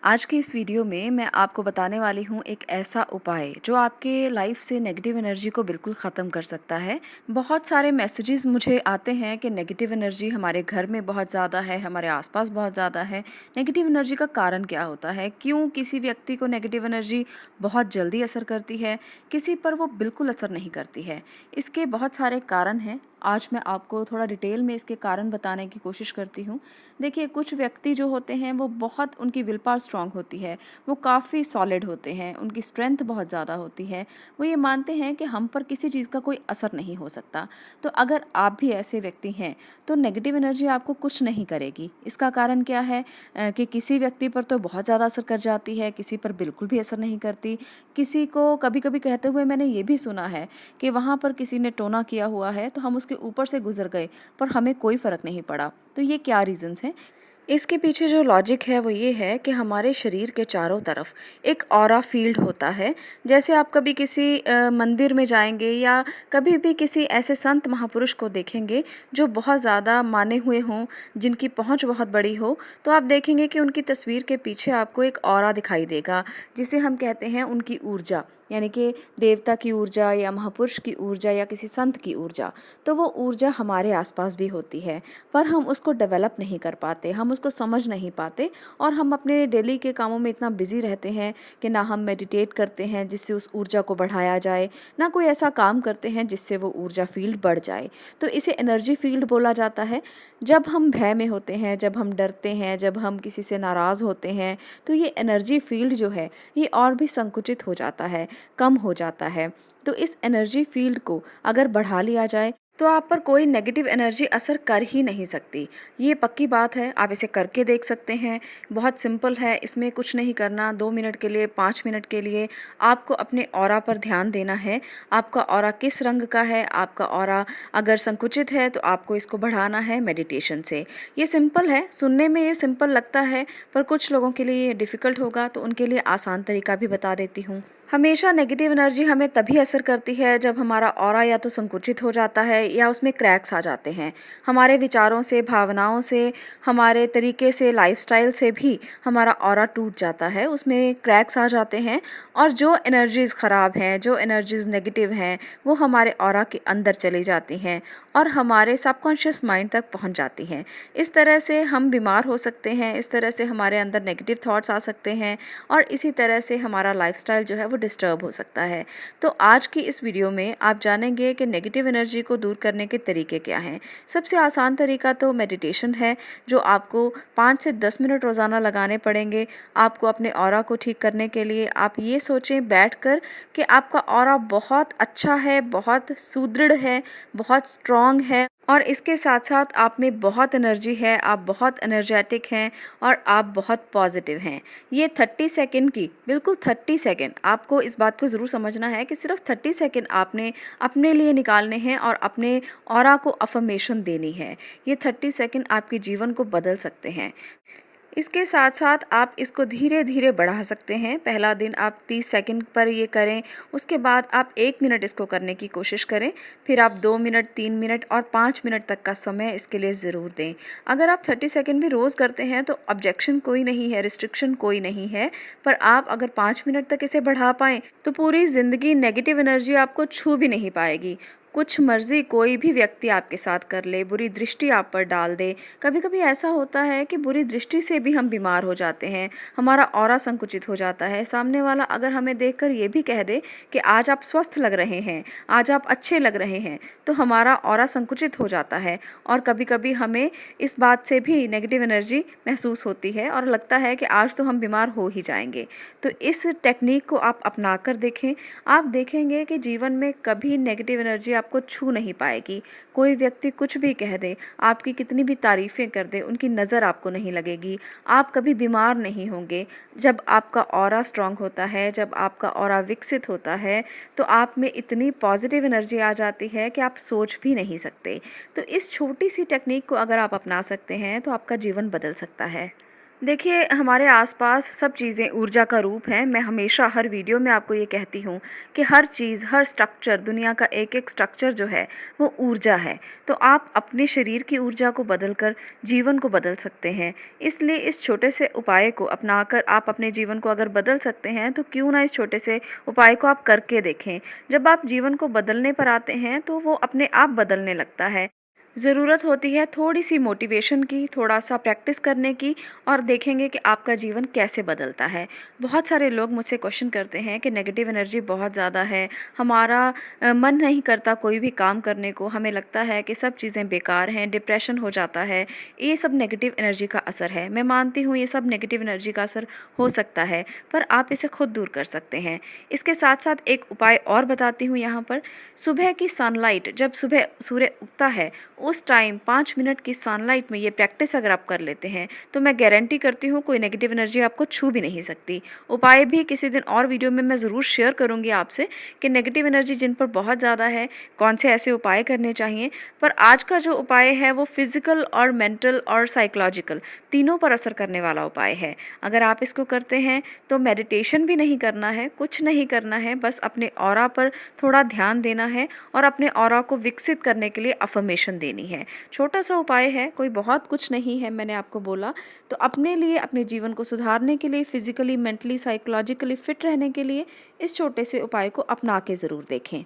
आज की इस वीडियो में मैं आपको बताने वाली हूँ एक ऐसा उपाय जो आपके लाइफ से नेगेटिव एनर्जी को बिल्कुल ख़त्म कर सकता है। बहुत सारे मैसेजेस मुझे आते हैं कि नेगेटिव एनर्जी हमारे घर में बहुत ज़्यादा है, हमारे आसपास बहुत ज़्यादा है। नेगेटिव एनर्जी का कारण क्या होता है, क्यों किसी व्यक्ति को नेगेटिव एनर्जी बहुत जल्दी असर करती है, किसी पर वो बिल्कुल असर नहीं करती है। इसके बहुत सारे कारण हैं। आज मैं आपको थोड़ा डिटेल में इसके कारण बताने की कोशिश करती हूँ। देखिए, कुछ व्यक्ति जो होते हैं वो बहुत उनकी विल पावर स्ट्रांग होती है, वो काफ़ी सॉलिड होते हैं, उनकी स्ट्रेंथ बहुत ज़्यादा होती है। वो ये मानते हैं कि हम पर किसी चीज़ का कोई असर नहीं हो सकता। तो अगर आप भी ऐसे व्यक्ति हैं तो नेगेटिव एनर्जी आपको कुछ नहीं करेगी। इसका कारण क्या है कि किसी व्यक्ति पर तो बहुत ज़्यादा असर कर जाती है, किसी पर बिल्कुल भी असर नहीं करती। किसी को कभी कभी कहते हुए मैंने ये भी सुना है कि वहाँ पर किसी ने टोना किया हुआ है तो हम उसके ऊपर से गुजर गए पर हमें कोई फ़र्क नहीं पड़ा। तो ये क्या रीज़न्स हैं? इसके पीछे जो लॉजिक है वो ये है कि हमारे शरीर के चारों तरफ एक ऑरा फील्ड होता है। जैसे आप कभी किसी मंदिर में जाएंगे या कभी भी किसी ऐसे संत महापुरुष को देखेंगे जो बहुत ज़्यादा माने हुए हों, जिनकी पहुंच बहुत बड़ी हो, तो आप देखेंगे कि उनकी तस्वीर के पीछे आपको एक ऑरा दिखाई देगा, जिसे हम कहते हैं उनकी ऊर्जा, यानी कि देवता की ऊर्जा या महापुरुष की ऊर्जा या किसी संत की ऊर्जा। तो वो ऊर्जा हमारे आसपास भी होती है, पर हम उसको डेवलप नहीं कर पाते, हम उसको समझ नहीं पाते और हम अपने डेली के कामों में इतना बिजी रहते हैं कि ना हम मेडिटेट करते हैं जिससे उस ऊर्जा को बढ़ाया जाए, ना कोई ऐसा काम करते हैं जिससे वो ऊर्जा फील्ड बढ़ जाए। तो इसे एनर्जी फील्ड बोला जाता है। जब हम भय में होते हैं, जब हम डरते हैं, जब हम किसी से नाराज़ होते हैं, तो ये एनर्जी फील्ड जो है ये और भी संकुचित हो जाता है, कम हो जाता है। तो इस एनर्जी फील्ड को अगर बढ़ा लिया जाए तो आप पर कोई नेगेटिव एनर्जी असर कर ही नहीं सकती। ये पक्की बात है, आप इसे करके देख सकते हैं। बहुत सिंपल है, इसमें कुछ नहीं करना। 2 मिनट के लिए, 5 मिनट के लिए आपको अपने ऑरा पर ध्यान देना है। आपका ऑरा किस रंग का है, आपका ऑरा अगर संकुचित है तो आपको इसको बढ़ाना है मेडिटेशन से। ये सिंपल है, सुनने में ये सिंपल लगता है, पर कुछ लोगों के लिए ये डिफ़िकल्ट होगा, तो उनके लिए आसान तरीका भी बता देती हूँ। हमेशा नेगेटिव एनर्जी हमें तभी असर करती है जब हमारा ऑरा या तो संकुचित हो जाता है या उसमें क्रैक्स आ जाते हैं। हमारे विचारों से, भावनाओं से, हमारे तरीके से, लाइफस्टाइल से भी हमारा ऑरा टूट जाता है, उसमें क्रैक्स आ जाते हैं और जो एनर्जीज़ ख़राब हैं, जो एनर्जीज़ नेगेटिव हैं, वो हमारे ऑरा के अंदर चली जाती हैं और हमारे सबकॉन्शियस माइंड तक पहुंच जाती हैं। इस तरह से हम बीमार हो सकते हैं, इस तरह से हमारे अंदर नेगेटिव थॉट्स आ सकते हैं और इसी तरह से हमारा लाइफस्टाइल जो है वो डिस्टर्ब हो सकता है। तो आज की इस वीडियो में आप जानेंगे कि नेगेटिव एनर्जी को दूर करने के तरीके क्या हैं। सबसे आसान तरीका तो मेडिटेशन है, जो आपको 5 से 10 मिनट रोज़ाना लगाने पड़ेंगे। आपको अपने ऑरा को ठीक करने के लिए आप ये सोचें बैठकर कि आपका ऑरा बहुत अच्छा है, बहुत सुदृढ़ है, बहुत स्ट्रॉन्ग है और इसके साथ साथ आप में बहुत एनर्जी है, आप बहुत एनर्जेटिक हैं और आप बहुत पॉजिटिव हैं। ये 30 सेकंड की, बिल्कुल 30 सेकंड, आपको इस बात को ज़रूर समझना है कि सिर्फ 30 सेकंड आपने अपने लिए निकालने हैं और अपने ऑरा को अफर्मेशन देनी है। ये 30 सेकंड आपके जीवन को बदल सकते हैं। इसके साथ साथ आप इसको धीरे धीरे बढ़ा सकते हैं। पहला दिन आप 30 सेकंड पर ये करें, उसके बाद आप 1 मिनट इसको करने की कोशिश करें, फिर आप 2 मिनट, 3 मिनट और 5 मिनट तक का समय इसके लिए ज़रूर दें। अगर आप 30 सेकंड भी रोज़ करते हैं तो ऑब्जेक्शन कोई नहीं है, रिस्ट्रिक्शन कोई नहीं है, पर आप अगर 5 मिनट तक इसे बढ़ा पाएँ तो पूरी ज़िंदगी नेगेटिव एनर्जी आपको छू भी नहीं पाएगी। कुछ मर्ज़ी कोई भी व्यक्ति आपके साथ कर ले, बुरी दृष्टि आप पर डाल दे। कभी-कभी ऐसा होता है कि बुरी दृष्टि से भी हम बीमार हो जाते हैं, हमारा ऑरा संकुचित हो जाता है। सामने वाला अगर हमें देखकर ये भी कह दे कि आज आप स्वस्थ लग रहे हैं, आज आप अच्छे लग रहे हैं, तो हमारा ऑरा संकुचित हो जाता है और कभी-कभी हमें इस बात से भी नेगेटिव एनर्जी महसूस होती है और लगता है कि आज तो हम बीमार हो ही जाएंगे। तो इस टेक्निक को आप अपना कर देखें, आप देखेंगे कि जीवन में कभी नेगेटिव एनर्जी आपको छू नहीं पाएगी। कोई व्यक्ति कुछ भी कह दे, आपकी कितनी भी तारीफ़ें कर दे, उनकी नज़र आपको नहीं लगेगी। आप कभी बीमार नहीं होंगे। जब आपका ऑरा स्ट्रॉन्ग होता है, जब आपका ऑरा विकसित होता है, तो आप में इतनी पॉजिटिव एनर्जी आ जाती है कि आप सोच भी नहीं सकते। तो इस छोटी सी टेक्निक को अगर आप अपना सकते हैं तो आपका जीवन बदल सकता है। देखिए, हमारे आसपास सब चीज़ें ऊर्जा का रूप हैं। मैं हमेशा हर वीडियो में आपको ये कहती हूँ कि हर चीज़, हर स्ट्रक्चर, दुनिया का एक-एक स्ट्रक्चर जो है, वो ऊर्जा है। तो आप अपने शरीर की ऊर्जा को बदलकर जीवन को बदल सकते हैं। इसलिए इस छोटे से उपाय को अपनाकर आप अपने जीवन को अगर बदल सकते हैं, तो क्यों ना इस छोटे से उपाय को आप करके देखें। जब आप जीवन को बदलने पर आते हैं, तो वो अपने आप बदलने लगता है। ज़रूरत होती है थोड़ी-सी मोटिवेशन की, थोड़ा-सा प्रैक्टिस करने की और देखेंगे कि आपका जीवन कैसे बदलता है। बहुत सारे लोग मुझसे क्वेश्चन करते हैं कि नेगेटिव एनर्जी बहुत ज़्यादा है, हमारा मन नहीं करता कोई भी काम करने को, हमें लगता है कि सब चीज़ें बेकार हैं, डिप्रेशन हो जाता है। ये सब नेगेटिव एनर्जी का असर है। मैं मानती हूँ ये सब नेगेटिव एनर्जी का असर हो सकता है, पर आप इसे खुद दूर कर सकते हैं। इसके साथ-साथ एक उपाय और बताती हूँ यहाँ पर, सुबह की सनलाइट जब सुबह सूर्य उगता है उस टाइम 5 मिनट की सनलाइट में ये प्रैक्टिस अगर आप कर लेते हैं, तो मैं गारंटी करती हूँ कोई नेगेटिव एनर्जी आपको छू भी नहीं सकती। उपाय भी किसी दिन और वीडियो में मैं ज़रूर शेयर करूँगी आपसे कि नेगेटिव एनर्जी जिन पर बहुत ज़्यादा है, कौन से ऐसे उपाय करने चाहिए। पर आज का जो उपाय है वो फ़िज़िकल और मेंटल और साइकोलॉजिकल तीनों पर असर करने वाला उपाय है। अगर आप इसको करते हैं तो मेडिटेशन भी नहीं करना है, कुछ नहीं करना है, बस अपने ऑरा पर थोड़ा ध्यान देना है और अपने ऑरा को विकसित करने के लिए अफ़र्मेशन देनी है। छोटा-सा उपाय है, कोई बहुत कुछ नहीं है मैंने आपको बोला। तो अपने लिए, अपने जीवन को सुधारने के लिए, फ़िज़िकली, मेंटली, साइकोलॉजिकली फ़िट रहने के लिए इस छोटे से उपाय को अपना के ज़रूर देखें।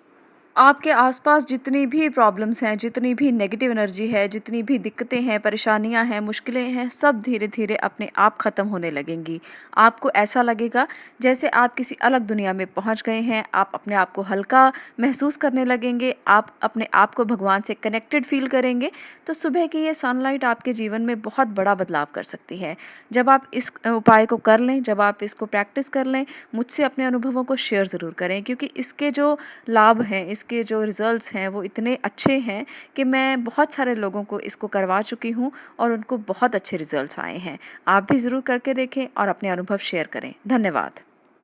आपके आसपास जितनी भी प्रॉब्लम्स हैं, जितनी भी नेगेटिव एनर्जी है, जितनी भी दिक्कतें हैं, परेशानियां हैं, मुश्किलें हैं, सब धीरे-धीरे अपने आप ख़त्म होने लगेंगी। आपको ऐसा लगेगा जैसे आप किसी अलग दुनिया में पहुंच गए हैं, आप अपने आप को हल्का महसूस करने लगेंगे, आप अपने आप को भगवान से कनेक्टेड फ़ील करेंगे। तो सुबह की ये सनलाइट आपके जीवन में बहुत बड़ा बदलाव कर सकती है। जब आप इस उपाय को कर लें, जब आप इसको प्रैक्टिस कर लें, मुझसे अपने अनुभवों को शेयर ज़रूर करें क्योंकि इसके जो लाभ हैं, इसके जो रिज़ल्ट्स हैं वो इतने अच्छे हैं कि मैं बहुत सारे लोगों को इसको करवा चुकी हूँ और उनको बहुत अच्छे रिज़ल्ट्स आए हैं। आप भी ज़रूर करके देखें और अपने अनुभव शेयर करें। धन्यवाद।